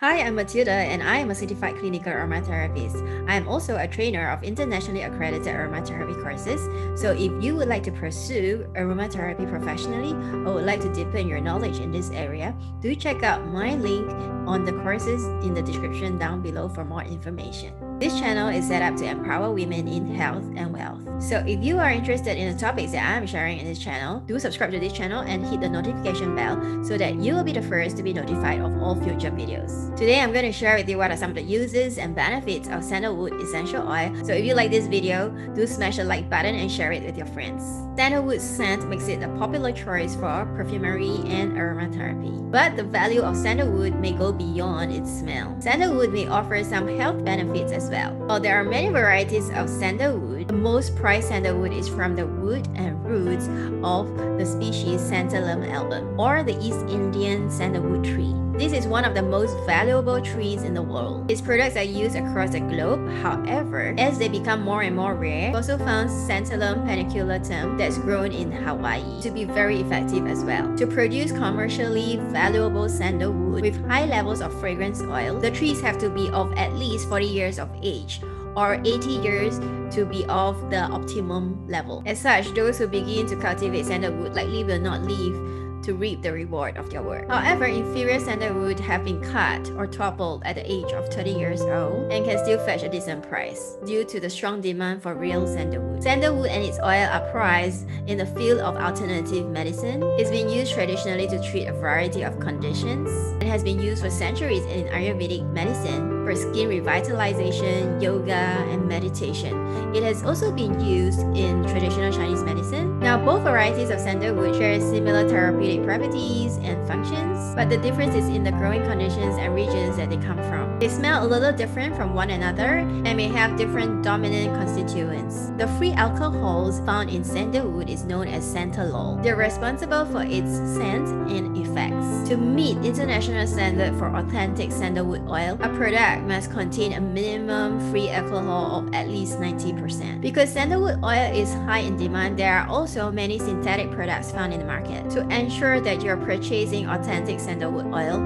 Hi, I'm Matilda, and I am a certified clinical aromatherapist. I am also a trainer of internationally accredited aromatherapy courses. So, if you would like to pursue aromatherapy professionally or would like to deepen your knowledge in this area, do check out my link on the courses in the description down below for more information. This channel is set up to empower women in health and wealth. So if you are interested in the topics that I'm sharing in this channel, do subscribe to this channel and hit the notification bell so that you will be the first to be notified of all future videos. Today I'm going to share with you what are some of the uses and benefits of sandalwood essential oil. So if you like this video, do smash the like button and share it with your friends. Sandalwood scent makes it a popular choice for perfumery and aromatherapy. But the value of sandalwood may go beyond its smell. Sandalwood may offer some health benefits as well. While there are many varieties of sandalwood, the most prized sandalwood is from the wood and roots of the species Santalum album, or the East Indian sandalwood tree. This is one of the most valuable trees in the world. Its products are used across the globe. However, as they become more and more rare, we also found Santalum paniculatum that's grown in Hawaii to be very effective as well. To produce commercially valuable sandalwood with high levels of fragrance oil, the trees have to be of at least 40 years of age, or 80 years to be of the optimum level. As such, those who begin to cultivate sandalwood likely will not live to reap the reward of their work. However, inferior sandalwood have been cut or toppled at the age of 30 years old and can still fetch a decent price due to the strong demand for real sandalwood. Sandalwood and its oil are prized in the field of alternative medicine. It's been used traditionally to treat a variety of conditions and has been used for centuries in Ayurvedic medicine for skin revitalization, yoga, and meditation. It has also been used in traditional Chinese medicine. Now, both varieties of sandalwood share similar therapeutic properties and functions, but the difference is in the growing conditions and regions that they come from. They smell a little different from one another and may have different dominant constituents. The free alcohols found in sandalwood is known as Santalum. They're responsible for its scent and effects. To meet international standard for authentic sandalwood oil, a product must contain a minimum free alcohol of at least 90%. Because sandalwood oil is high in demand, there are also many synthetic products found in the market. To ensure that you're purchasing authentic sandalwood oil,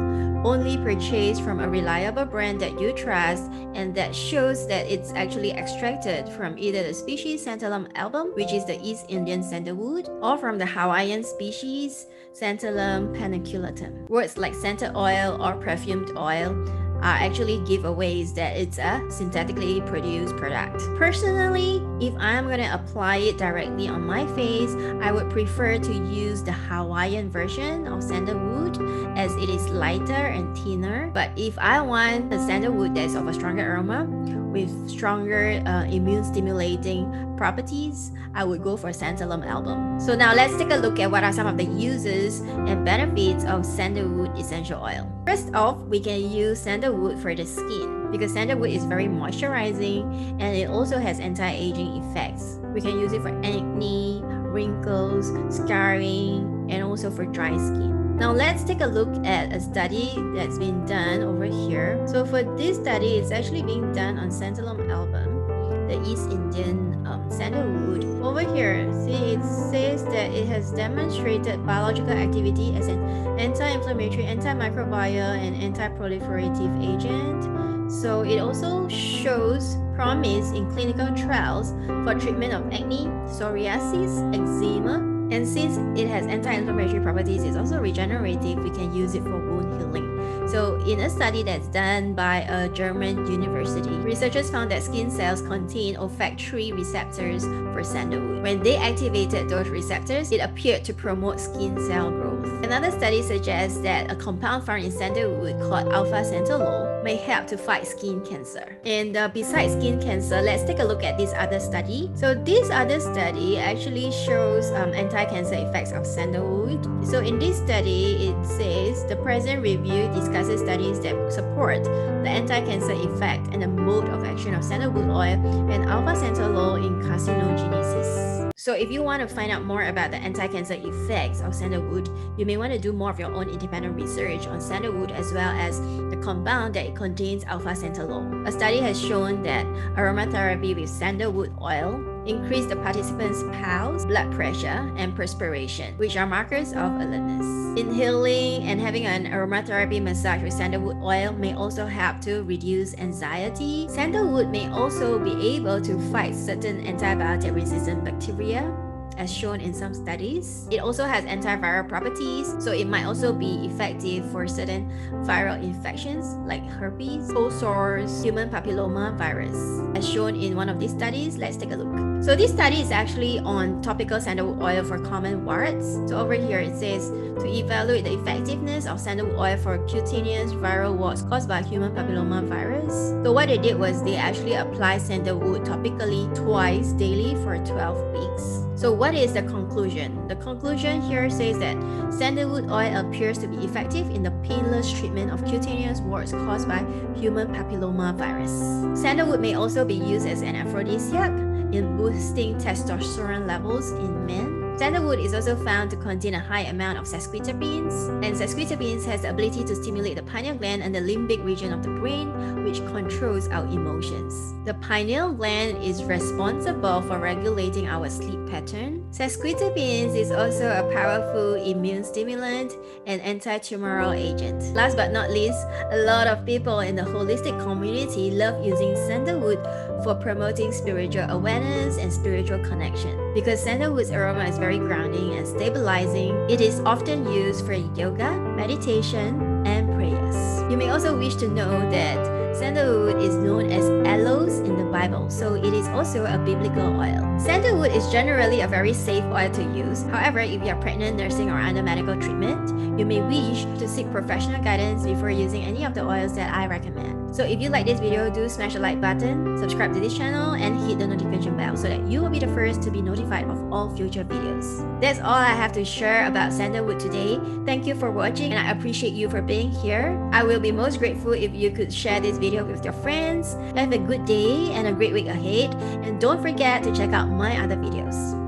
only purchase from a reliable brand that you trust and that shows that it's actually extracted from either the species Santalum album, which is the East Indian sandalwood, or from the Hawaiian species Santalum paniculatum. Words like scented oil or perfumed oil are actually giveaways that it's a synthetically produced product. Personally, if I'm gonna apply it directly on my face, I would prefer to use the Hawaiian version of sandalwood as it is lighter and thinner. But if I want a sandalwood that's of a stronger aroma with stronger immune stimulating properties, I would go for Santalum album. So now let's take a look at what are some of the uses and benefits of sandalwood essential oil. First off, we can use sandalwood for the skin because sandalwood is very moisturizing and it also has anti-aging effects. We can use it for acne, wrinkles, scarring, and also for dry skin. Now let's take a look at a study that's been done over here. So for this study, it's actually being done on Santalum album, the East Indian sandalwood. Over here, see, it says that it has demonstrated biological activity as an anti-inflammatory, antimicrobial, and anti-proliferative agent. So it also shows promise in clinical trials for treatment of acne, psoriasis, eczema, and since it has anti-inflammatory properties, it's also regenerative. We can use it for wound healing. So in a study that's done by a German university, researchers found that skin cells contain olfactory receptors for sandalwood. When they activated those receptors, it appeared to promote skin cell growth. Another study suggests that a compound found in sandalwood called alpha-santalol may help to fight skin cancer. And besides skin cancer, let's take a look at this other study. So this other study actually shows anti-cancer effects of sandalwood. So in this study, it says the present review discusses studies that support the anti-cancer effect and the mode of action of sandalwood oil and alpha-santalol in carcinogenesis. So if you want to find out more about the anti-cancer effects of sandalwood, you may want to do more of your own independent research on sandalwood as well as the compound that it contains alpha-santalol. A study has shown that aromatherapy with sandalwood oil increase the participants' pulse, blood pressure, and perspiration, which are markers of alertness. Inhaling and having an aromatherapy massage with sandalwood oil may also help to reduce anxiety. Sandalwood may also be able to fight certain antibiotic-resistant bacteria, as shown in some studies. It also has antiviral properties, so it might also be effective for certain viral infections like herpes, cold sores, human papilloma virus. As shown in one of these studies, let's take a look. So this study is actually on topical sandalwood oil for common warts. So over here it says to evaluate the effectiveness of sandalwood oil for cutaneous viral warts caused by human papilloma virus. So what they did was they actually applied sandalwood topically twice daily for 12 weeks. So what is the conclusion? The conclusion here says that sandalwood oil appears to be effective in the painless treatment of cutaneous warts caused by human papilloma virus. Sandalwood may also be used as an aphrodisiac in boosting testosterone levels in men. Sandalwood is also found to contain a high amount of sesquiterpenes, and sesquiterpenes has the ability to stimulate the pineal gland and the limbic region of the brain, which controls our emotions. The pineal gland is responsible for regulating our sleep pattern. Sesquiterpenes is also a powerful immune stimulant and anti-tumoral agent. Last but not least, a lot of people in the holistic community love using sandalwood for promoting spiritual awareness and spiritual connection. Because sandalwood's aroma is very grounding and stabilizing, it is often used for yoga, meditation, and prayers. You may also wish to know that sandalwood is known as aloes in the Bible, so it is also a biblical oil. Sandalwood is generally a very safe oil to use. However, if you are pregnant, nursing, or under medical treatment, you may wish to seek professional guidance before using any of the oils that I recommend. So if you like this video, do smash the like button, subscribe to this channel, and hit the notification bell so that you will be the first to be notified of all future videos. That's all I have to share about sandalwood today. Thank you for watching, and I appreciate you for being here. I will be most grateful if you could share this video with your friends. Have a good day and a great week ahead, and don't forget to check out my other videos.